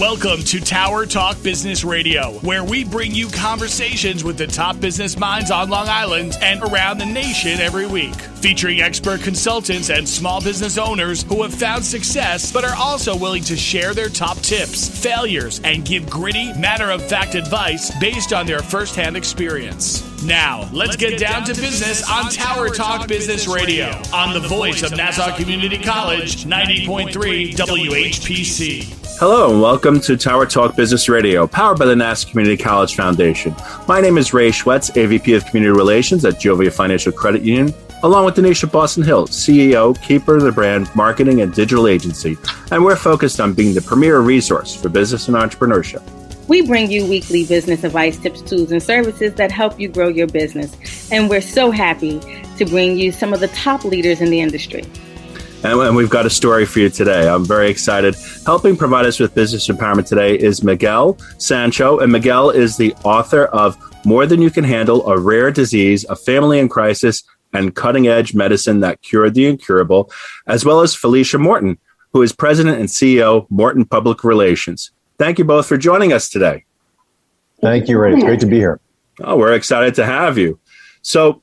Welcome to Tower Talk Business Radio, where we bring you conversations with the top business minds on Long Island and around the nation every week. Featuring expert consultants and small business owners who have found success but are also willing to share their top tips, failures, and give gritty, matter-of-fact advice based on their firsthand experience. Now, let's get down to business on Tower Talk Business Radio on the voice of Nassau Community College, 90.3 WHPC. Hello and welcome to Tower Talk Business Radio, powered by the Nassau Community College Foundation. My name is Ray Schwetz, AVP of Community Relations at Jovia Financial Credit Union, along with Donyshia Boston Hill, CEO, keeper of the brand, marketing, and digital agency, and we're focused on being the premier resource for business and entrepreneurship. We bring you weekly business advice, tips, tools, and services that help you grow your business. And we're so happy to bring you some of the top leaders in the industry. And we've got a story for you today. I'm very excited. Helping provide us with business empowerment today is Miguel Sancho. And Miguel is the author of More Than You Can Handle, A Rare Disease, A Family in Crisis, and Cutting-Edge Medicine That Cured the Incurable, as well as Felicia Morton, who is President and CEO, Morton Public Relations. Thank you both for joining us today. Thank you, Ray. It's great to be here. Oh, we're excited to have you. So,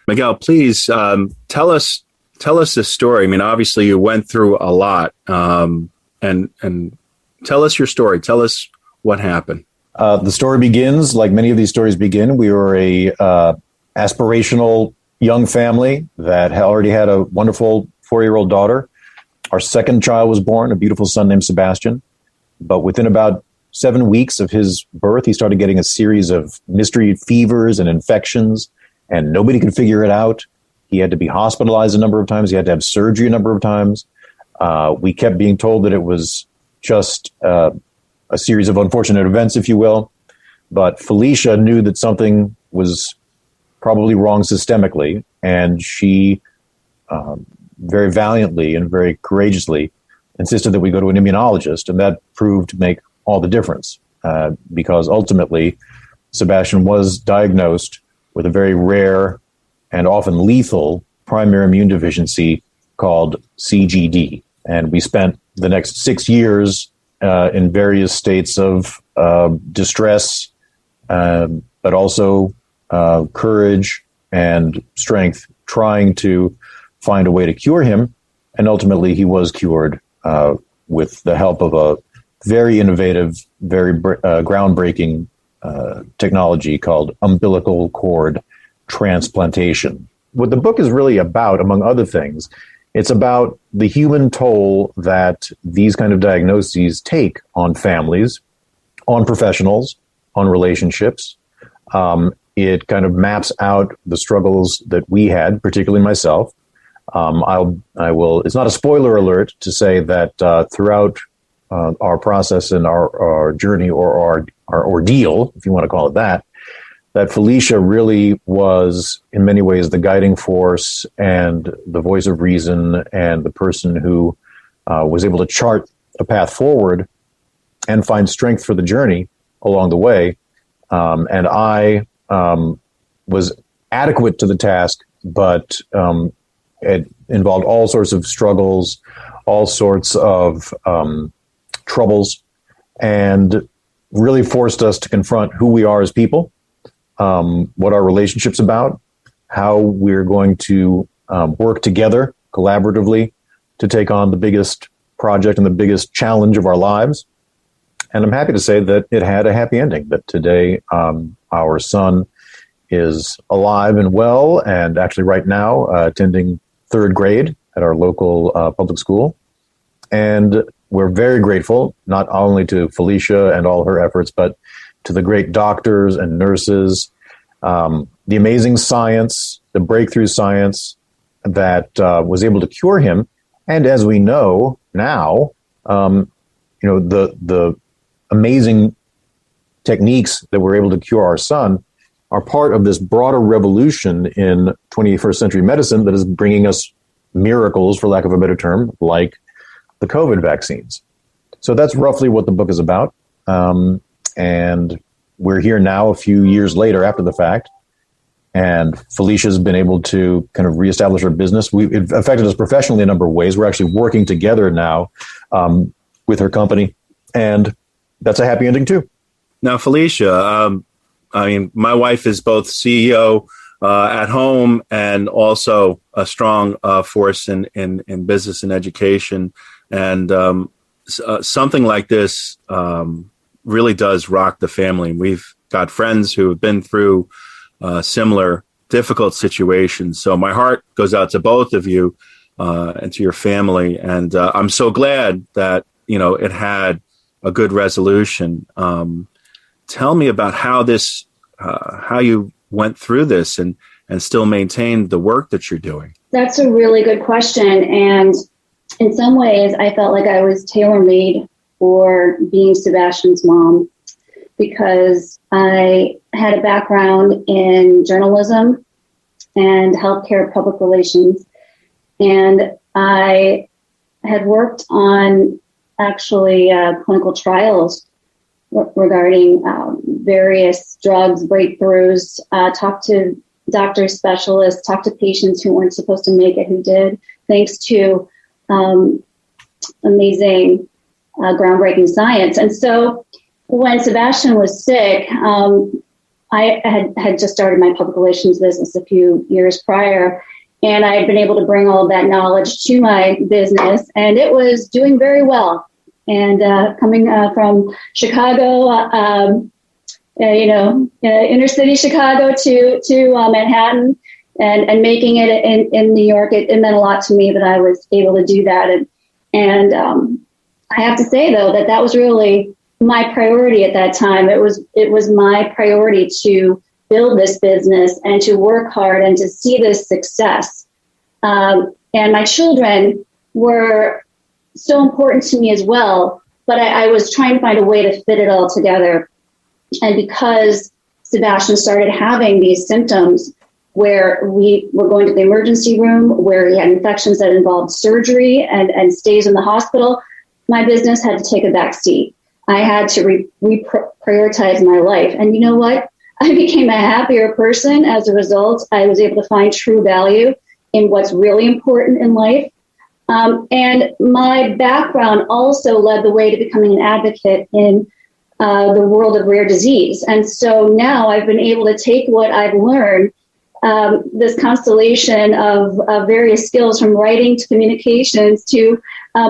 Miguel, please tell us the story. I mean, obviously, you went through a lot, and tell us your story. Tell us what happened. The story begins like many of these stories begin. We were a aspirational young family that already had a wonderful 4-year-old daughter. Our second child was born, a beautiful son named Sebastian. But within about 7 weeks of his birth, he started getting a series of mystery fevers and infections, and nobody could figure it out. He had to be hospitalized a number of times. He had to have surgery a number of times. We kept being told that it was just a series of unfortunate events, if you will. But Felicia knew that something was probably wrong systemically, and she very valiantly and very courageously insisted that we go to an immunologist, and that proved to make all the difference because ultimately Sebastian was diagnosed with a very rare and often lethal primary immune deficiency called CGD. And we spent the next 6 years in various states of distress, but also courage and strength, trying to find a way to cure him. And ultimately he was cured with the help of a very innovative, very groundbreaking technology called umbilical cord transplantation. What the book is really about, among other things, it's about the human toll that these kind of diagnoses take on families, on professionals, on relationships. It kind of maps out the struggles that we had, particularly myself. I will. It's not a spoiler alert to say that throughout our process and our journey or our ordeal, if you want to call it that Felicia really was in many ways the guiding force and the voice of reason and the person who was able to chart a path forward and find strength for the journey along the way. And I was adequate to the task, but it involved all sorts of struggles, all sorts of troubles, and really forced us to confront who we are as people, what our relationship's about, how we're going to work together collaboratively to take on the biggest project and the biggest challenge of our lives. And I'm happy to say that it had a happy ending, that today our son is alive and well, and actually right now attending 3rd grade at our local public school. And we're very grateful, not only to Felicia and all her efforts, but to the great doctors and nurses, the amazing science, the breakthrough science that was able to cure him. And as we know now, the amazing techniques that were able to cure our son are part of this broader revolution in 21st century medicine that is bringing us miracles, for lack of a better term, like the COVID vaccines. So that's roughly what the book is about. And we're here now a few years later after the fact. And Felicia's been able to kind of reestablish her business. It affected us professionally in a number of ways. We're actually working together now with her company. And that's a happy ending too. Now, Felicia, my wife is both CEO at home and also a strong force in business and education. And something like this really does rock the family. We've got friends who have been through similar difficult situations. So my heart goes out to both of you and to your family. And I'm so glad that, it had a good resolution. Tell me about how you went through this and still maintained the work that you're doing. That's a really good question. And in some ways, I felt like I was tailor-made for being Sebastian's mom, because I had a background in journalism and healthcare public relations. And I had worked on actually clinical trials regarding various drugs, breakthroughs, talked to doctors, specialists, talked to patients who weren't supposed to make it, who did, thanks to amazing, groundbreaking science. And so when Sebastian was sick, I had just started my public relations business a few years prior, and I had been able to bring all of that knowledge to my business, and it was doing very well. And coming from Chicago, inner city Chicago to Manhattan, and making it in New York, it meant a lot to me that I was able to do that. And I have to say, though, that was really my priority at that time. It was my priority to build this business and to work hard and to see this success. And my children were so important to me as well, but I was trying to find a way to fit it all together. And because Sebastian started having these symptoms where we were going to the emergency room, where he had infections that involved surgery and stays in the hospital, my business had to take a back seat. I had to reprioritize my life. And you know what? I became a happier person as a result. I was able to find true value in what's really important in life. And my background also led the way to becoming an advocate in the world of rare disease. And so now I've been able to take what I've learned, this constellation of various skills, from writing to communications to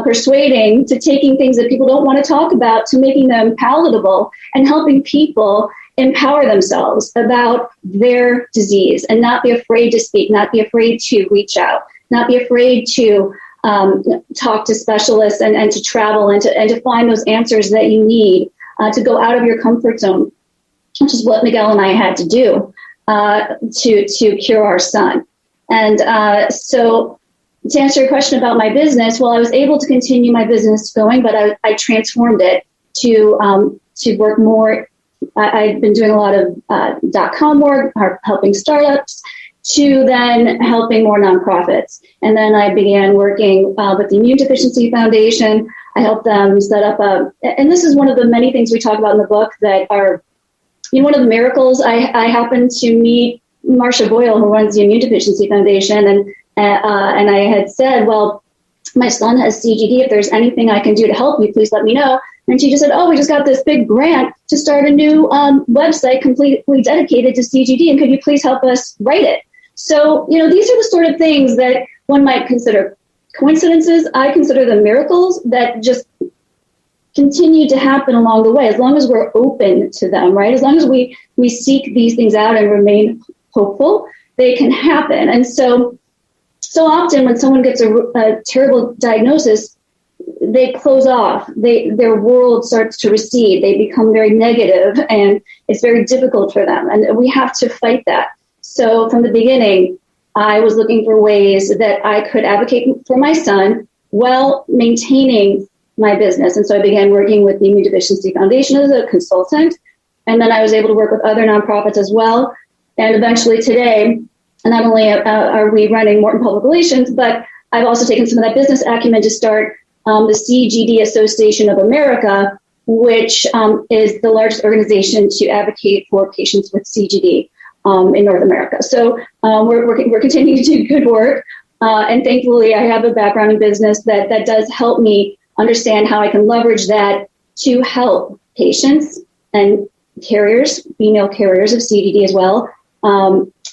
persuading, to taking things that people don't want to talk about, to making them palatable and helping people empower themselves about their disease and not be afraid to speak, not be afraid to reach out, not be afraid to talk to specialists and to travel and to find those answers that you need to go out of your comfort zone, which is what Miguel and I had to do to cure our son. And so to answer your question about my business, well, I was able to continue my business going, but I transformed it to work more. I've been doing a lot of .com work, helping startups, to then helping more nonprofits. And then I began working with the Immune Deficiency Foundation. I helped them set up and this is one of the many things we talk about in the book that are, one of the miracles. I happened to meet Marcia Boyle, who runs the Immune Deficiency Foundation, and I had said, well, my son has CGD. If there's anything I can do to help you, please let me know. And she just said, oh, we just got this big grant to start a new website completely dedicated to CGD, and could you please help us write it? So, these are the sort of things that one might consider coincidences. I consider them miracles that just continue to happen along the way, as long as we're open to them, right? As long as we seek these things out and remain hopeful, they can happen. And so often when someone gets a terrible diagnosis, they close off. Their world starts to recede. They become very negative, and it's very difficult for them. And we have to fight that. So from the beginning, I was looking for ways that I could advocate for my son while maintaining my business. And so I began working with the Immune Deficiency Foundation as a consultant. And then I was able to work with other nonprofits as well. And eventually today, not only are we running Morton Public Relations, but I've also taken some of that business acumen to start the CGD Association of America, which is the largest organization to advocate for patients with CGD in North America. So we're continuing to do good work. And thankfully, I have a background in business that does help me understand how I can leverage that to help patients and carriers, female carriers of CDD as well,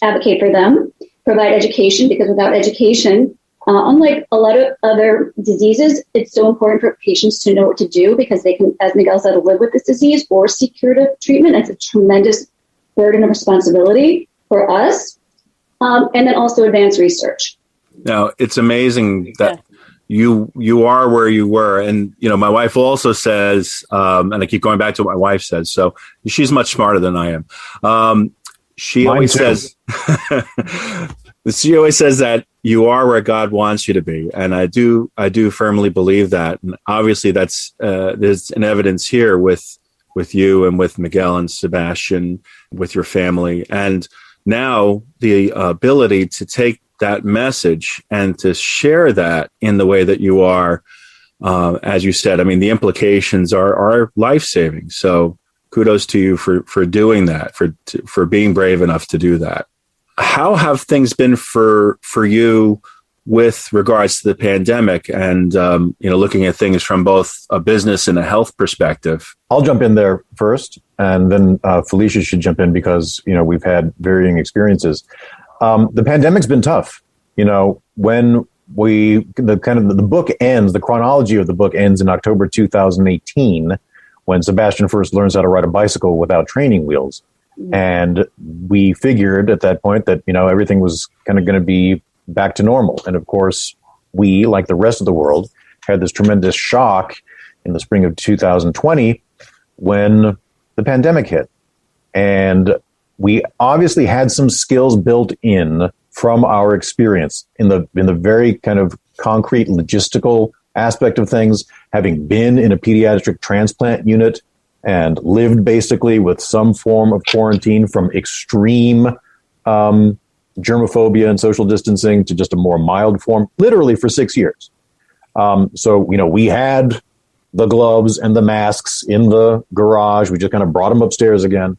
advocate for them, provide education, because without education, unlike a lot of other diseases, it's so important for patients to know what to do, because they can, as Miguel said, live with this disease or seek curative treatment. It's a tremendous burden of responsibility for us. And then also advanced research. Now, it's amazing that you are where you were. And, my wife also says, and I keep going back to what my wife says, so she's much smarter than I am. She always says that you are where God wants you to be. And I do firmly believe that. And obviously that's, there's an evidence here with you and with Miguel and Sebastian, with your family. And now the ability to take that message and to share that in the way that you are, as you said, I mean, the implications are life-saving. So kudos to you for doing that, for being brave enough to do that. How have things been for you with regards to the pandemic and, looking at things from both a business and a health perspective? I'll jump in there first, and then Felicia should jump in because, we've had varying experiences. The pandemic's been tough. When the book ends, the chronology of the book ends in October 2018, when Sebastian first learns how to ride a bicycle without training wheels. And we figured at that point that, everything was kind of going to be back to normal. And of course, we, like the rest of the world, had this tremendous shock in the spring of 2020 when the pandemic hit. And we obviously had some skills built in from our experience in the very kind of concrete logistical aspect of things, having been in a pediatric transplant unit and lived basically with some form of quarantine, from extreme germophobia and social distancing to just a more mild form, literally for 6 years. So, we had the gloves and the masks in the garage. We just kind of brought them upstairs again.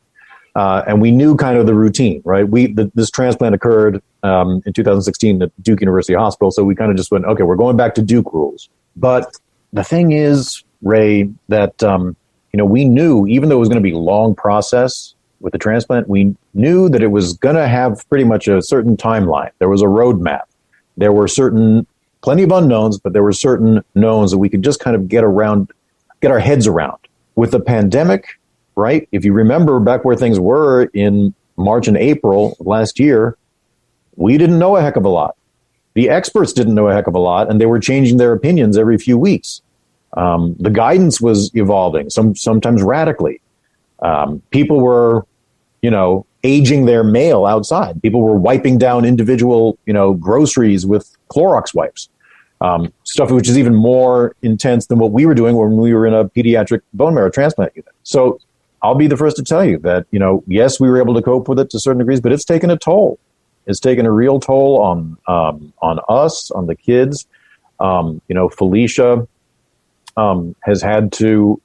And we knew kind of the routine, right? This transplant occurred in 2016 at Duke University Hospital. So we kind of just went, okay, we're going back to Duke rules. But the thing is, Ray, that, we knew, even though it was going to be a long process with the transplant, we knew that it was going to have pretty much a certain timeline. There was a roadmap. There were plenty of unknowns, but there were certain knowns that we could just kind of get our heads around. With the pandemic, right? If you remember back where things were in March and April of last year, we didn't know a heck of a lot. The experts didn't know a heck of a lot, and they were changing their opinions every few weeks. The guidance was evolving, sometimes radically. People were, aging their mail outside. People were wiping down individual, groceries with Clorox wipes. Stuff which is even more intense than what we were doing when we were in a pediatric bone marrow transplant unit. So I'll be the first to tell you that, yes, we were able to cope with it to certain degrees, but it's taken a toll. It's taken a real toll on us, on the kids. Felicia has had to,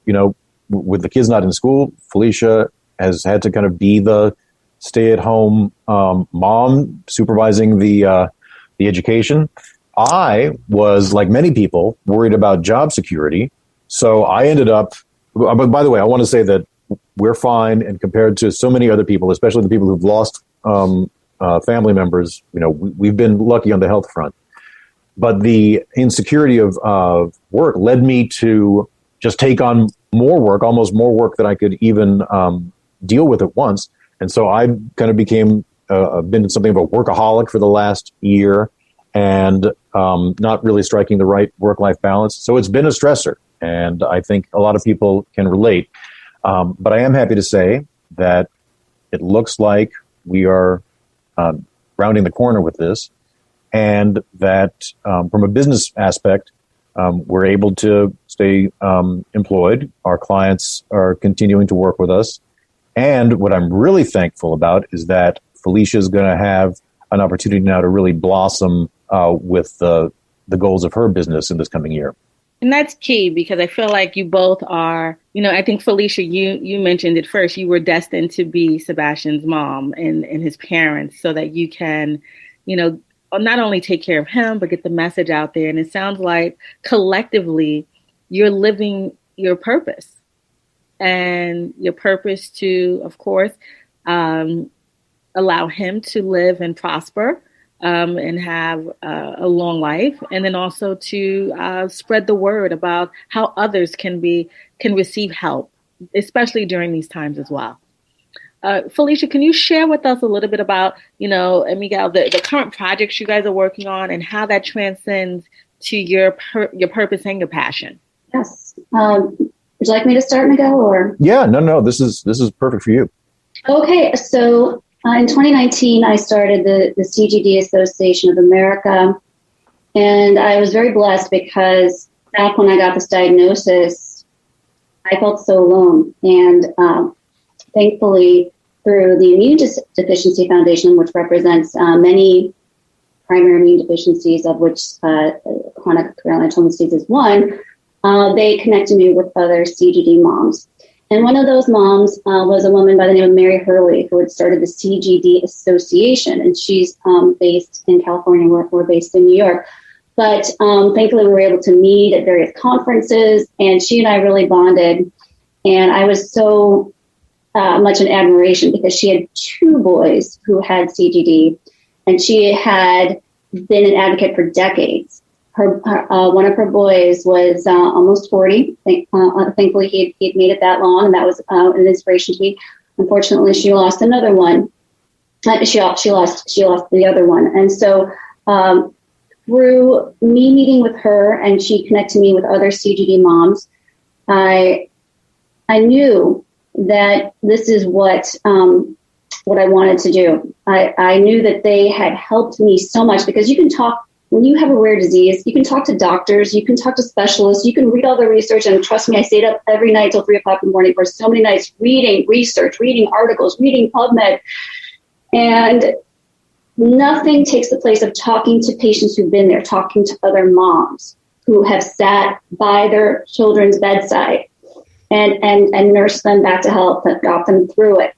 with the kids not in school, Felicia has had to kind of be the stay-at-home mom supervising the education. I was, like many people, worried about job security. So I ended up, but by the way, I want to say that we're fine. And compared to so many other people, especially the people who've lost family members, we've been lucky on the health front. But the insecurity of work led me to just take on more work, almost more work than I could even deal with at once. And so I kind of been something of a workaholic for the last year, and not really striking the right work-life balance. So it's been a stressor, and I think a lot of people can relate. But I am happy to say that it looks like we are rounding the corner with this, and that from a business aspect, we're able to stay employed. Our clients are continuing to work with us. And what I'm really thankful about is that Felicia is going to have an opportunity now to really blossom with the goals of her business in this coming year. And that's key, because I feel like you both are, I think Felicia, you mentioned it first, you were destined to be Sebastian's mom and his parents, so that you can, not only take care of him, but get the message out there. And it sounds like collectively you're living your purpose and your purpose to, of course, allow him to live and prosper and have a long life, and then also to spread the word about how others can receive help, especially during these times as well. Felicia, can you share with us a little bit about, and Miguel, the current projects you guys are working on and how that transcends to your purpose and your passion? Yes. Would you like me to start, Miguel, or? Yeah, no, this is perfect for you. Okay, so in 2019, I started the CGD Association of America, and I was very blessed because back when I got this diagnosis, I felt so alone, and thankfully, through the Immune Deficiency Foundation, which represents many primary immune deficiencies, of which chronic granulomatous disease is one, they connected me with other CGD moms. And one of those moms was a woman by the name of Mary Hurley, who had started the CGD Association, and she's based in California. We're based in New York. But thankfully, we were able to meet at various conferences, and she and I really bonded. And I was so much in admiration because she had two boys who had CGD, and she had been an advocate for decades. One of her boys was almost 40. Thankfully, he had made it that long, and that was an inspiration to me. Unfortunately, she lost another one. She lost the other one, and so through me meeting with her, and she connected me with other CGD moms, I knew that this is what I wanted to do. I knew that they had helped me so much, because you can talk, when you have a rare disease, you can talk to doctors, you can talk to specialists, you can read all the research, and trust me, I stayed up every night till 3 o'clock in the morning for so many nights reading research, reading articles, reading PubMed, and nothing takes the place of talking to patients who've been there, talking to other moms who have sat by their children's bedside and nursed them back to health, and got them through it.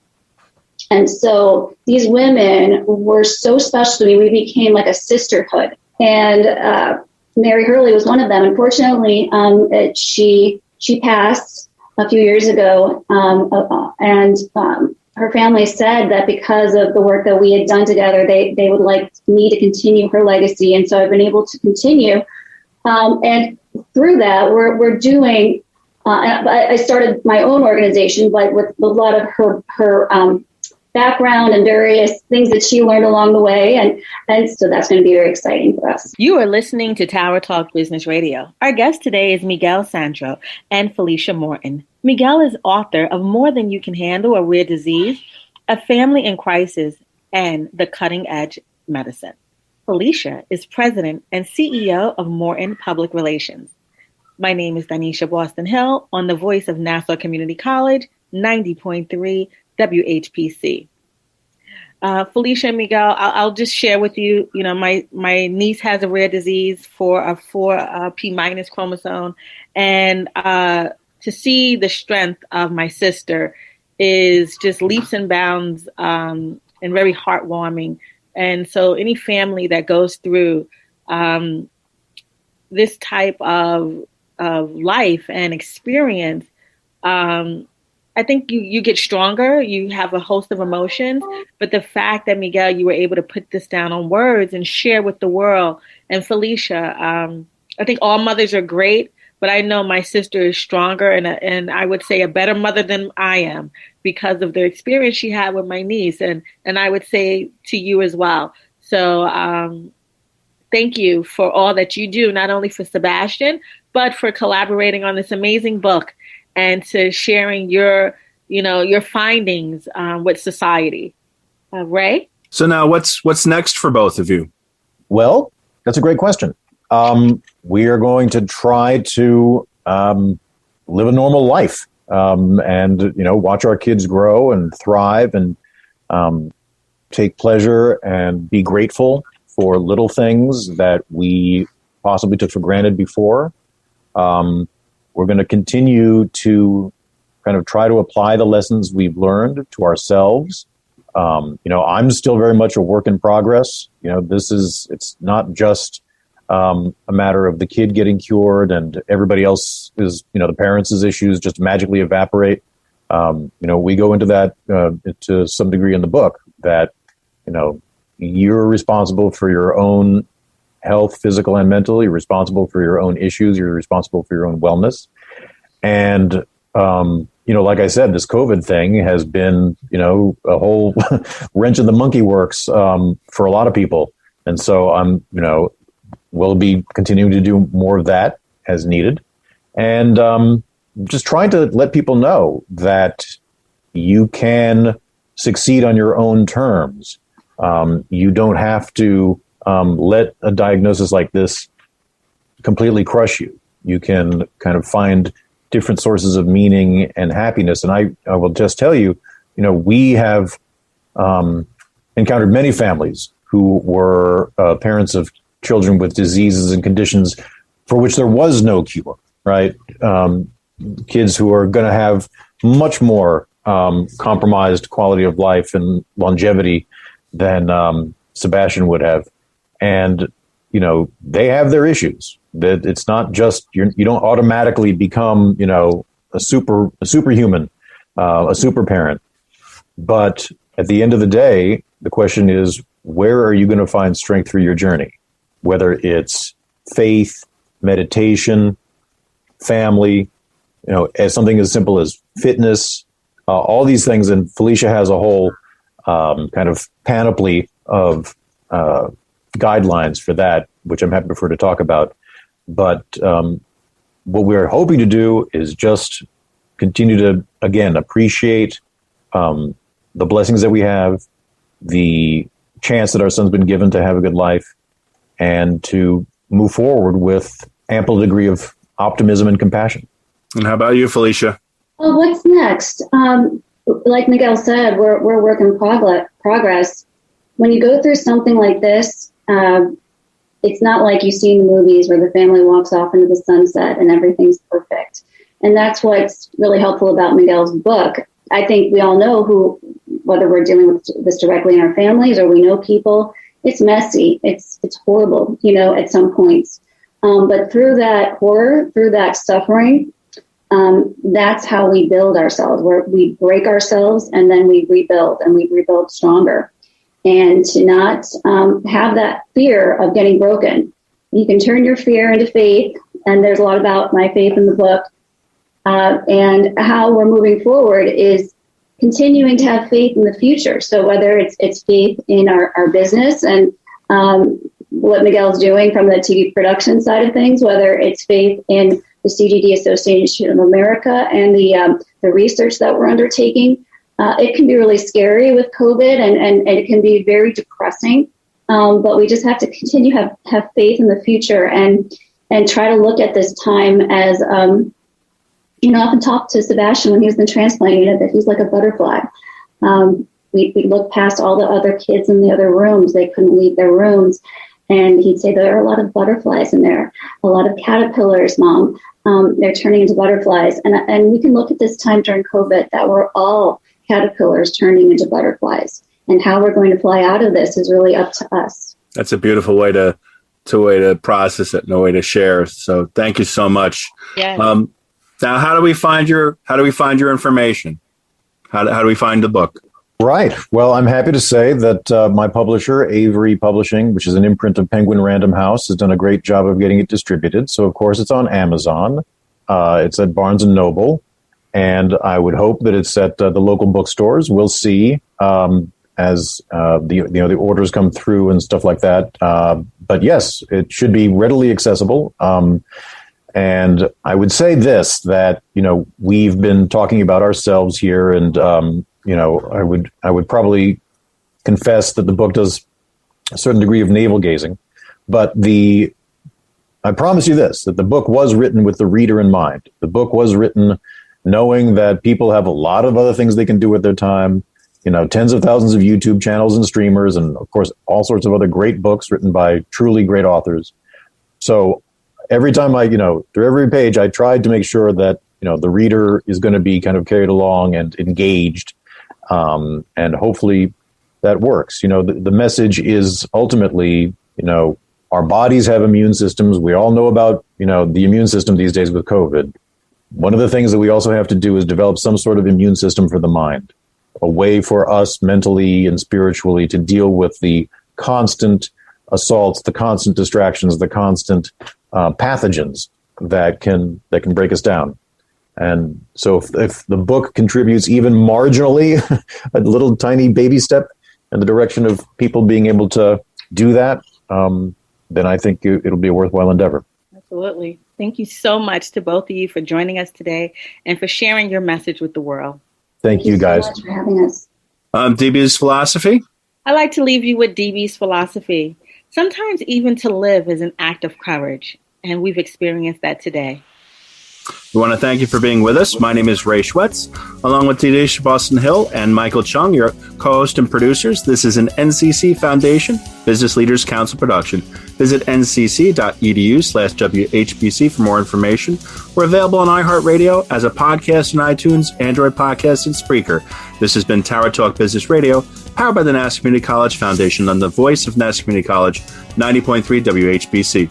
And so these women were so special to me. We became like a sisterhood. And Mary Hurley was one of them. Unfortunately, she passed a few years ago, and her family said that because of the work that we had done together, they would like me to continue her legacy. And so I've been able to continue. And through that, we're doing. I started my own organization, but with a lot of her background and various things that she learned along the way. And so that's going to be very exciting for us. You are listening to Tower Talk Business Radio. Our guest today is Miguel Sancho and Felicia Morton. Miguel is author of More Than You Can Handle, A Rare Disease, A Family in Crisis, and The Cutting Edge Medicine. Felicia is president and CEO of Morton Public Relations. My name is Donyshia Boston Hill on the voice of Nassau Community College, 90.3 WHPC. Felicia and Miguel, I'll just share with you, my niece has a rare disease for a 4P- chromosome. And to see the strength of my sister is just leaps and bounds and very heartwarming. And so any family that goes through this type of life and experience, I think you get stronger. You have a host of emotions, but the fact that, Miguel, you were able to put this down on words and share with the world, and Felicia, I think all mothers are great, but I know my sister is stronger and I would say a better mother than I am because of the experience she had with my niece, and I would say to you as well. So thank you for all that you do, not only for Sebastian, but for collaborating on this amazing book and to sharing your findings with society. Ray? So now what's next for both of you? Well, that's a great question. We are going to try to live a normal life and, watch our kids grow and thrive and take pleasure and be grateful for little things that we possibly took for granted before. We're going to continue to kind of try to apply the lessons we've learned to ourselves. I'm still very much a work in progress. It's not just a matter of the kid getting cured and everybody else is, the parents' issues just magically evaporate. We go into that to some degree in the book that, you're responsible for your own health, physical and mental. You're responsible for your own issues. You're responsible for your own wellness. And, like I said, this COVID thing has been, a whole wrench in the monkey works for a lot of people. And so we'll be continuing to do more of that as needed. And just trying to let people know that you can succeed on your own terms. You don't have to let a diagnosis like this completely crush you. You can kind of find different sources of meaning and happiness. And I will just tell you, we have encountered many families who were parents of children with diseases and conditions for which there was no cure, right? Kids who are going to have much more compromised quality of life and longevity than Sebastian would have. And, they have their issues. That it's not just, you don't automatically become, a superhuman, a super parent. But at the end of the day, the question is, where are you going to find strength through your journey? Whether it's faith, meditation, family, as something as simple as fitness, all these things. And Felicia has a whole kind of panoply of guidelines for that, which I'm happy for to talk about. But what we're hoping to do is just continue to, again, appreciate the blessings that we have, the chance that our son's been given to have a good life, and to move forward with ample degree of optimism and compassion. And how about you, Felicia? Well, what's next? Like Miguel said, we're work in progress. When you go through something like this, it's not like you see in the movies where the family walks off into the sunset and everything's perfect. And that's what's really helpful about Miguel's book. I think we all know whether we're dealing with this directly in our families or we know people, it's messy. It's horrible, at some points. But through that horror, through that suffering, that's how we build ourselves, where we break ourselves and then we rebuild, and we rebuild stronger. And to not have that fear of getting broken. You can turn your fear into faith, and there's a lot about my faith in the book. And how we're moving forward is continuing to have faith in the future. So whether it's faith in our business and what Miguel's doing from the TV production side of things, whether it's faith in the CGD Association of America and the research that we're undertaking. It can be really scary with COVID and it can be very depressing. But we just have to continue to have faith in the future and try to look at this time as, I often talk to Sebastian when he's been transplanted that he's like a butterfly. We look past all the other kids in the other rooms. They couldn't leave their rooms. And he'd say, there are a lot of butterflies in there, a lot of caterpillars, Mom. They're turning into butterflies. And we can look at this time during COVID that we're all caterpillars turning into butterflies. And how we're going to fly out of this is really up to us. That's a beautiful way to process it and a way to share. So thank you so much. Yeah. Now, how do we find your information? How do we find the book? Right. Well, I'm happy to say that my publisher, Avery Publishing, which is an imprint of Penguin Random House, has done a great job of getting it distributed. So, of course, it's on Amazon. It's at Barnes & Noble. And I would hope that it's at the local bookstores. We'll see as the orders come through and stuff like that. But yes, it should be readily accessible. And I would say this, that, we've been talking about ourselves here, and, I would probably confess that the book does a certain degree of navel gazing, but I promise you this, that the book was written with the reader in mind. The book was written knowing that people have a lot of other things they can do with their time, tens of thousands of YouTube channels and streamers, and of course, all sorts of other great books written by truly great authors. So every time through every page, I tried to make sure that, the reader is going to be kind of carried along and engaged. And hopefully that works. The message is ultimately, our bodies have immune systems. We all know about, the immune system these days with COVID, one of the things that we also have to do is develop some sort of immune system for the mind, a way for us mentally and spiritually to deal with the constant assaults, the constant distractions, the constant pathogens that can break us down. And so if the book contributes even marginally, a little tiny baby step in the direction of people being able to do that, then I think it'll be a worthwhile endeavor. Absolutely. Thank you so much to both of you for joining us today and for sharing your message with the world. Thank you guys. So much for having us. DB's philosophy? I like to leave you with DB's philosophy. Sometimes even to live is an act of courage, and we've experienced that today. We want to thank you for being with us. My name is Ray Schwetz, along with Donyshia Boston Hill and Michael Chung, your co-host and producers. This is an NCC Foundation Business Leaders Council production. Visit ncc.edu/WHPC for more information. We're available on iHeartRadio as a podcast on iTunes, Android Podcasts, and Spreaker. This has been Tower Talk Business Radio, powered by the Nassau Community College Foundation on the voice of Nassau Community College, 90.3 WHPC.